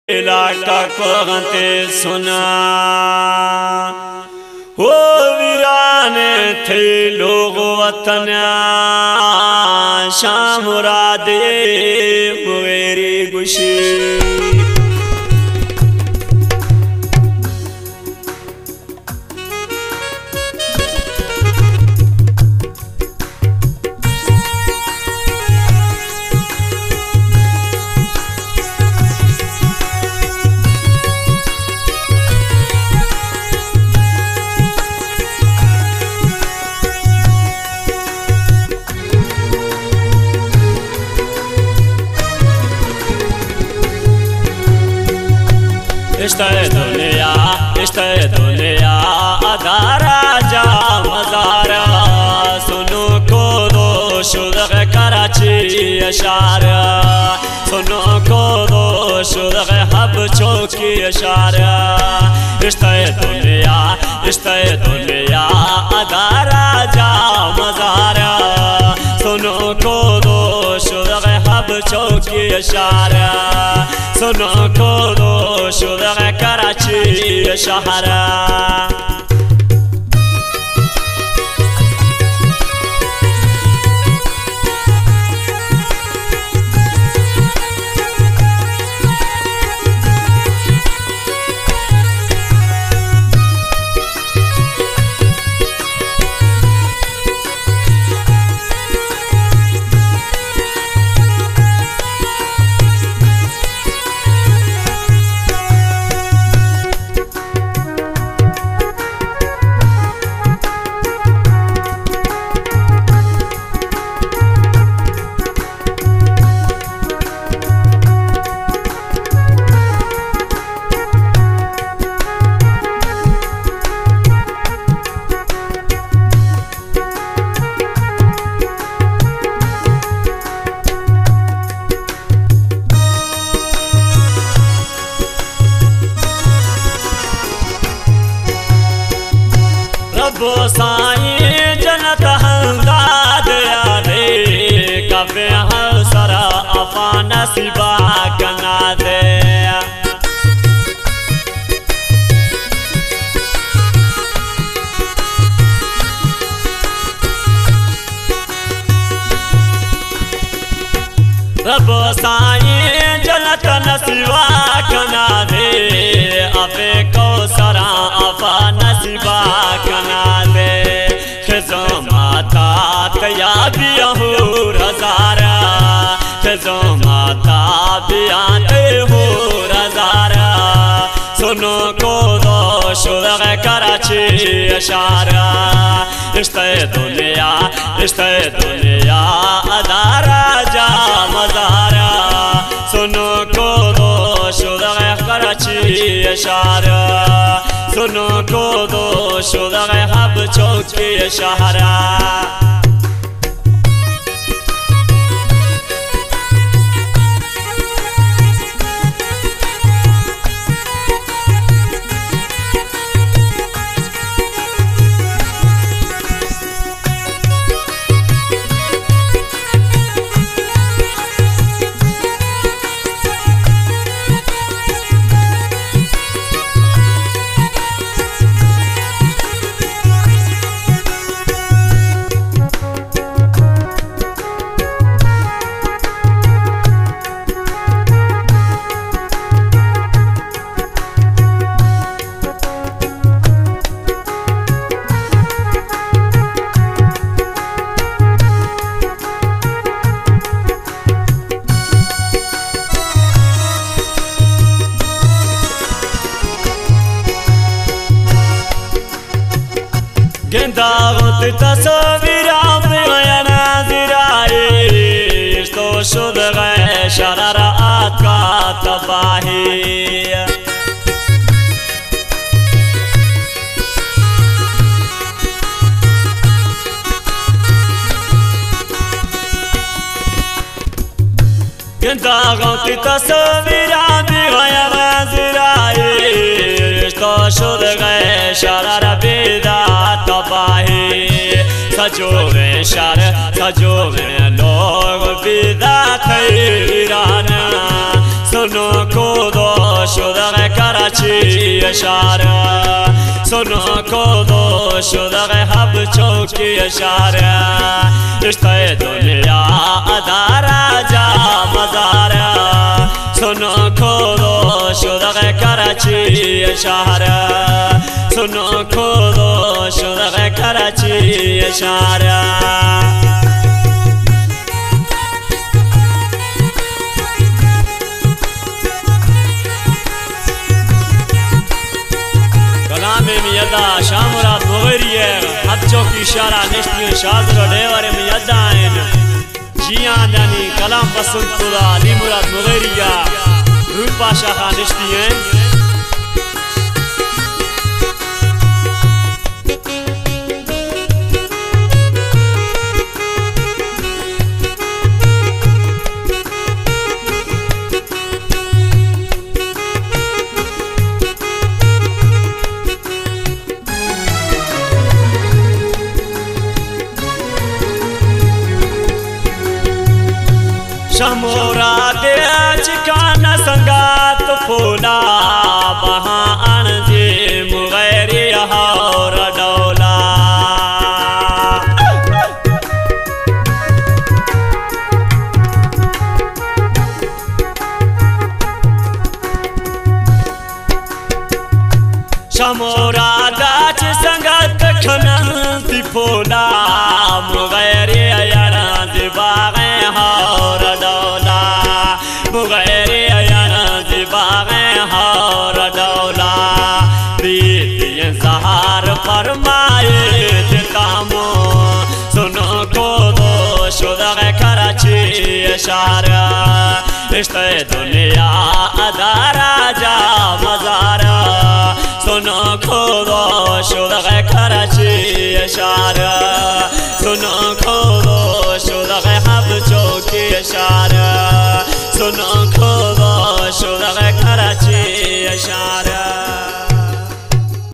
इलाका कहते सुना हो वीरान थे लोग वतन शामुरादे मेरी गुशी इश्ते दुनिया आधा राजा मज़ारा सुनो को दो शुद्ध कराची इशारा सुनो को दो शुद्ध हब चौकी इशारा इश्ते दुनिया आधा राजा मज़ारा सुनो को दो शुद्ध हब चौकी इशारा सुनो को दो शुद्ध कराची शहरा रब्बो साईं जन्नत हमदाद यादे कफे हसरा अफा नसीबा कना दे रब्बो साईं जन्नत नसीबा कना दे अफे कौसरा अफा नसीबा कना दे खिजो माता तया बियाहूर हजारा खिजो माता बियाते हूर हजारा सुनो को दो शुद्ध कराची इशारा इश्ते दुनिया आधा राजा मज़ारा सुनो को दो शुद्ध कराची इशारा सुनो को दो शुद्ध हब चौकी शहरा गिंदावत तस्वीरा में नाज़िराए तो शुद्ध गए शरारत का तबाही गिंदावत तस्वीरा में नाज़िराए तो शुद्ध गए शरारत तबाही सजो में शर सजो में लोग विदा थे वीराना सुनो को दो इशारा सुनो खुदो शुदा हब चौकी इशारा रिश्ते दुनिया अदारा जा मजारा सुनो खुदो शुदा कराची इशारा सुनो खुदो शुदा कराची इशारा मियदा शामुराद मुगरिये हब चौकी इशारा नेशनल शादर डेवर मियदा आइन जिया जानी कलाम पसंद खुदा अली मुराद मुगरिया रूपा शाह नेशनी है शमोरा दे चिकान संगात फूला बहान जे मुगैरी और डोला शमोरा दाच संगात खनंती फूला मुगैरी यारा जे बागे और डोला मुगैरी यारा जे बागे और डोला बीतियां सहार फरमाए कामो सुनो खुदो शुदा कराची इशारा रिश्ते दुनिया अदारा जा मजारा सुनो खुदो शुदा कराची इशारा सुनो